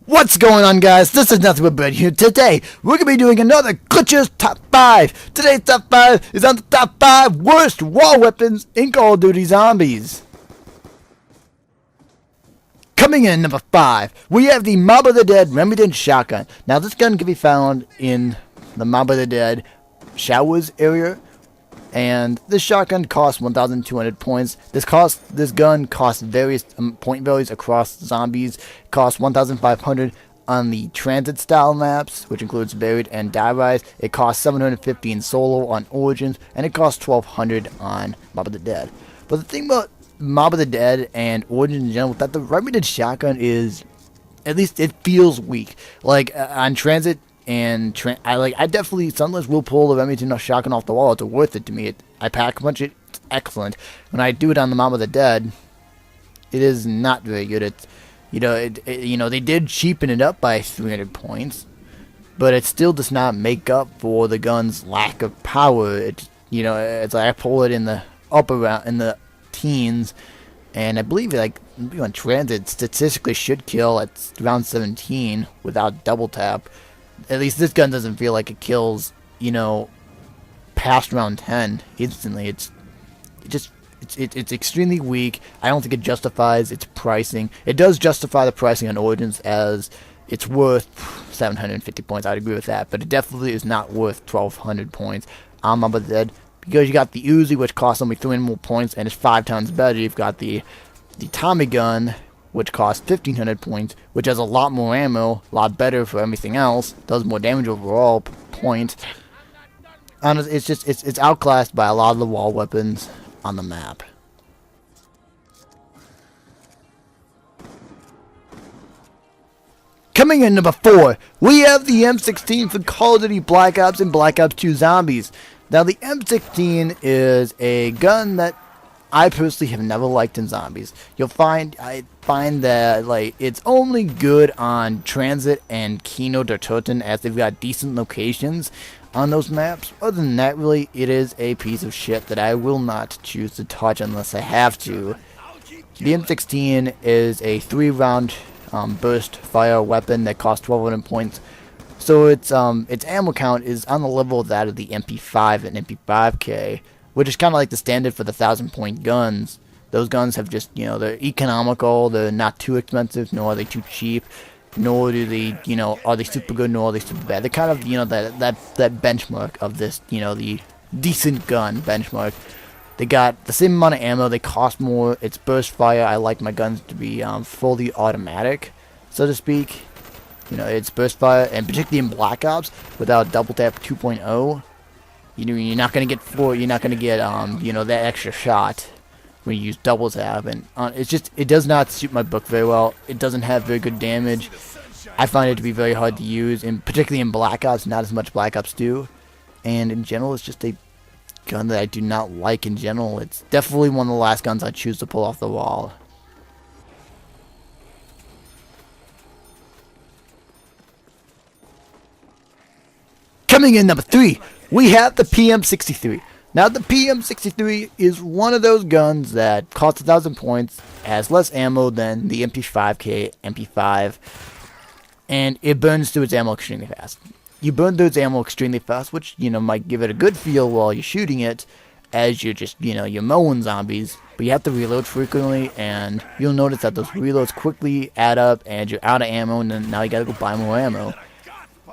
What's going on, guys? This is Nothingbutbread here. Today, we're going to be doing another Glitches Top 5. Today's Top 5 is on the Top 5 Worst Wall Weapons in Call of Duty Zombies. Coming in number 5, we have the Mob of the Dead Remington Shotgun. Now, this gun can be found in the Mob of the Dead showers area. And this shotgun costs 1,200 points. This gun costs various point values across zombies. It costs 1,500 on the transit style maps, which includes Buried and Die Rise. It costs 750 in solo on Origins, and it costs 1,200 on Mob of the Dead. But the thing about Mob of the Dead and Origins in general, that the Remington shotgun is, at least it feels weak. Like on transit. And I definitely sometimes will pull the Remington shotgun off the wall. It's worth it to me. I pack punch it. It's excellent. When I do it on the Mob of the Dead, it is not very good. It's they did cheapen it up by 300 points, but it still does not make up for the gun's lack of power. It's like I pull it in the in the teens, and I believe like on transit statistically should kill at round 17 without double tap. At least this gun doesn't feel like it kills, past round 10 instantly. It's extremely weak. I don't think it justifies its pricing. It does justify the pricing on Origins as it's worth 750 points. I'd agree with that, but it definitely is not worth 1,200 points on Mob of the Dead because you got the Uzi, which costs only 300 more points and is 5 times better. You've got the Tommy gun, which costs 1,500 points, which has a lot more ammo, a lot better for everything else, does more damage overall per point. And it's outclassed by a lot of the wall weapons on the map. Coming in number 4, we have the M16 for Call of Duty Black Ops and Black Ops 2 Zombies. Now the M16 is a gun that I personally have never liked in zombies. I find that it's only good on Transit and Keynote or Turton as they've got decent locations on those maps. Other than that, really, it is a piece of shit that I will not choose to touch unless I have to. The M16 is a 3-round burst fire weapon that costs 1,200 points. So its ammo count is on the level of that of the MP5 and MP5K. Which is kind of like the standard for the 1,000-point guns. Those guns have just, they're economical, they're not too expensive, nor are they too cheap, nor do they, are they super good, nor are they super bad. They're kind of, that benchmark of this, the decent gun benchmark. They got the same amount of ammo, they cost more, it's burst fire. I like my guns to be fully automatic, so to speak. It's burst fire, and particularly in Black Ops, without Double Tap 2.0. You're not gonna get that extra shot when you use double tap, and it does not suit my book very well. It doesn't have very good damage. I find it to be very hard to use, and particularly in Black Ops, not as much Black Ops 2. And in general, it's just a gun that I do not like in general. It's definitely one of the last guns I choose to pull off the wall. Coming in number 3, we have the PM63. Now the PM63 is one of those guns that costs 1,000 points, has less ammo than the MP5K, MP5, and it burns through its ammo extremely fast. You burn through its ammo extremely fast, which, might give it a good feel while you're shooting it, as you're just, you're mowing zombies, but you have to reload frequently, and you'll notice that those reloads quickly add up, and you're out of ammo, and then now you gotta go buy more ammo.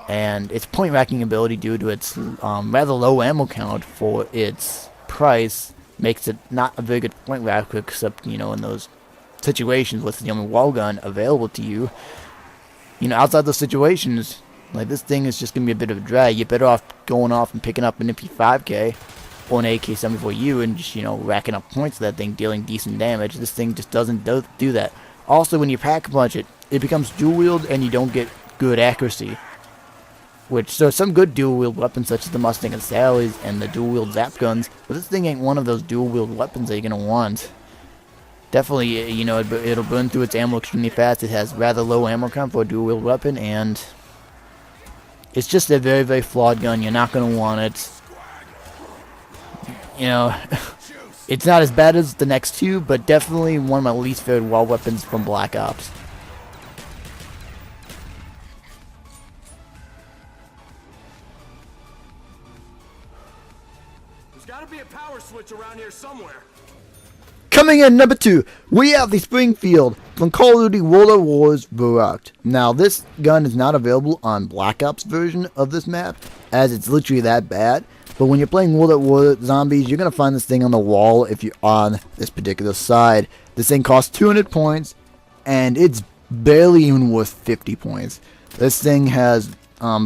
And its point racking ability, due to its rather low ammo count for its price, makes it not a very good point racker, except in those situations with the only wall gun available to you. Outside those situations, like this thing is just gonna be a bit of a drag. You're better off going off and picking up an MP5K or an AK-74U and just racking up points with that thing, dealing decent damage. This thing just doesn't do that. Also, when you pack punch it, it becomes dual wield and you don't get good accuracy. So some good dual-wield weapons such as the Mustang and Sally's and the dual-wield zap guns, but this thing ain't one of those dual-wield weapons that you're going to want. Definitely, it'll burn through its ammo extremely fast. It has rather low ammo count for a dual-wield weapon, and it's just a very, very flawed gun. You're not going to want it. It's not as bad as the next two, but definitely one of my least favorite wall weapons from Black Ops. There's gotta be a power switch around here somewhere. Coming in number 2, we have the Springfield from Call of Duty World at War's Barracks. Now, this gun is not available on Black Ops version of this map, as it's literally that bad. But when you're playing World at War Zombies, you're going to find this thing on the wall if you're on this particular side. This thing costs 200 points, and it's barely even worth 50 points. This thing has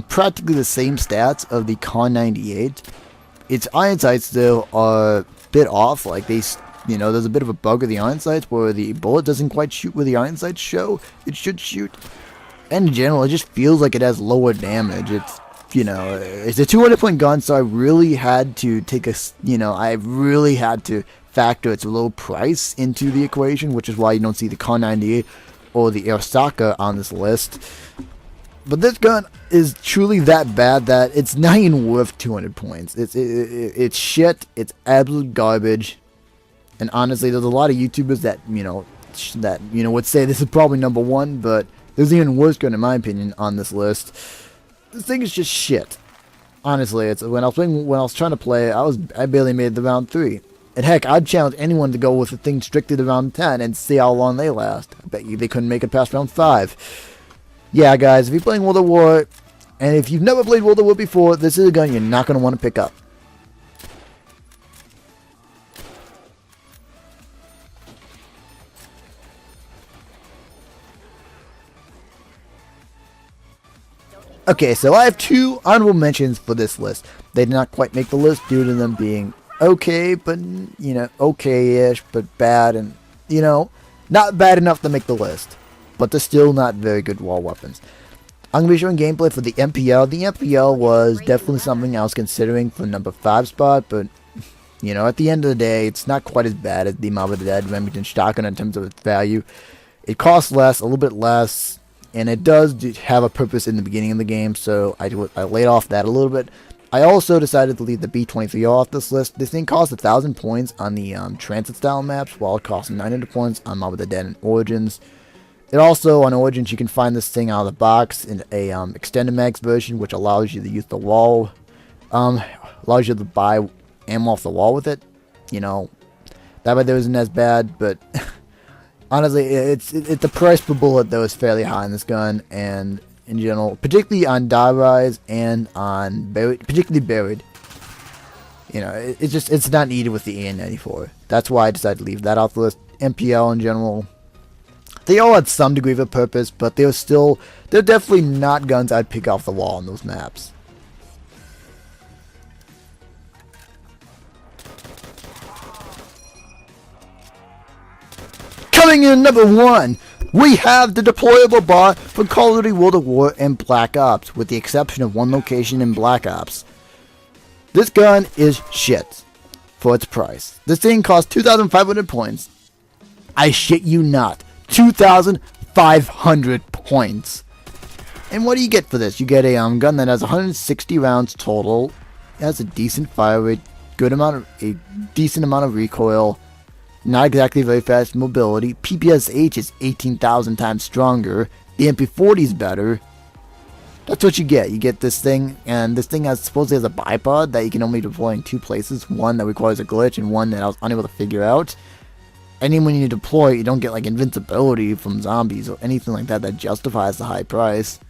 practically the same stats of the Con 98. Its iron sights, though, are a bit off. Like, there's a bit of a bug with the iron sights where the bullet doesn't quite shoot where the iron sights show it should shoot. And in general, it just feels like it has lower damage. It's a 200 point gun, so I really had to factor its low price into the equation, which is why you don't see the Con 98 or the Airstaka on this list. But this gun is truly that bad that it's not even worth 200 points. It's shit. It's absolute garbage. And honestly, there's a lot of YouTubers that would say this is probably number 1, but there's an even worse gun in my opinion on this list. This thing is just shit. Honestly, when I was trying to play, I barely made the round 3. And heck, I'd challenge anyone to go with the thing strictly to round 10 and see how long they last. I bet you they couldn't make it past round 5. Yeah, guys, if you're playing World at War, and if you've never played World at War before, this is a gun you're not going to want to pick up. Okay, so I have 2 honorable mentions for this list. They did not quite make the list due to them being okay, but, okay-ish, but bad, and, not bad enough to make the list. But they're still not very good wall weapons. I'm going to be showing gameplay for the MPL. The MPL was definitely something I was considering for number 5 spot, but, at the end of the day, it's not quite as bad as the Mob of the Dead Remington shotgun in terms of its value. It costs less, a little bit less, and it does have a purpose in the beginning of the game, so I laid off that a little bit. I also decided to leave the B-23 off this list. This thing costs 1,000 points on the transit-style maps, while it costs 900 points on Mob of the Dead and Origins. It also, on Origins, you can find this thing out of the box in a extended mags version, which allows you to use the wall, allows you to buy ammo off the wall with it. That way there isn't as bad, but honestly, it's the price per bullet though is fairly high in this gun, and in general, particularly on die rise and on particularly buried. It's not needed with the AN-94. That's why I decided to leave that off the list. MPL in general, they all had some degree of a purpose, but they're definitely not guns I'd pick off the wall on those maps. Coming in number 1, we have the deployable bar for Call of Duty World at War and Black Ops, with the exception of one location in Black Ops. This gun is shit for its price. This thing costs 2,500 points. I shit you not. 2,500 points. And what do you get for this? You get a gun that has 160 rounds total. It has a decent fire rate, a decent amount of recoil. Not exactly very fast mobility. PPSH is 18,000 times stronger. The MP40 is better. That's what you get. You get this thing, and this thing supposedly has a bipod that you can only deploy in 2 places. One that requires a glitch, and one that I was unable to figure out. And even when you deploy it, you don't get like invincibility from zombies or anything like that that justifies the high price.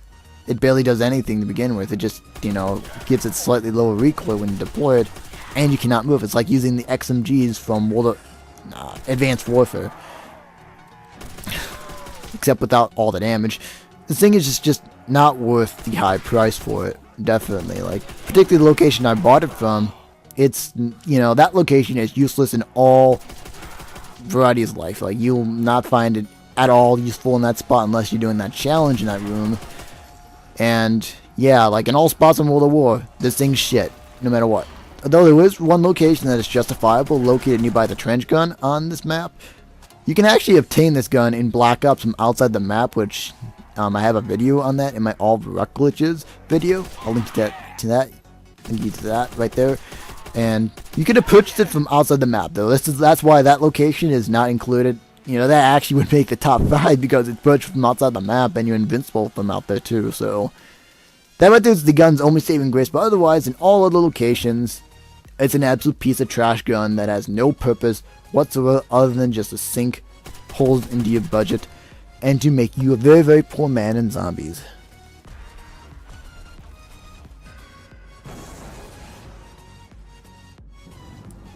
It barely does anything to begin with. It just, gives it slightly lower recoil when you deploy it, and you cannot move. It's like using the XMGs from Advanced Warfare, except without all the damage. This thing is just not worth the high price for it. Definitely, particularly the location I bought it from. It's that location is useless in all varieties of life. You'll not find it at all useful in that spot unless you're doing that challenge in that room. And yeah, in all spots in World at War, this thing's shit, no matter what. Though there is one location that is justifiable, located nearby the trench gun on this map. You can actually obtain this gun in Black Ops from outside the map, which I have a video on that in my All the Ruck Glitches video. I'll link to that right there. And you could have purchased it from outside the map, though. That's why that location is not included. That actually would make the top 5 because it's purchased from outside the map, and you're invincible from out there too. So that right there is the gun's only saving grace. But otherwise, in all other locations, It's an absolute piece of trash gun that has no purpose whatsoever other than just to sink holes into your budget and to make you a very, very poor man in zombies.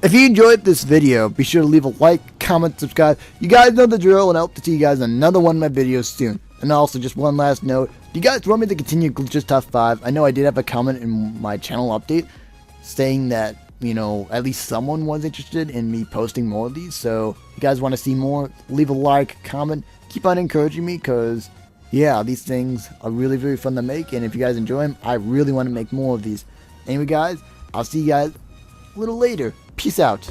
If you enjoyed this video, be sure to leave a like, comment, subscribe. You guys know the drill, and I hope to see you guys in another one of my videos soon. And also, just one last note, do you guys want me to continue Glitches Top 5? I know I did have a comment in my channel update saying that, you know, at least someone was interested in me posting more of these. So, if you guys want to see more, leave a like, comment, keep on encouraging me, because, yeah, these things are really, really fun to make. And if you guys enjoy them, I really want to make more of these. Anyway, guys, I'll see you guys a little later. Peace out.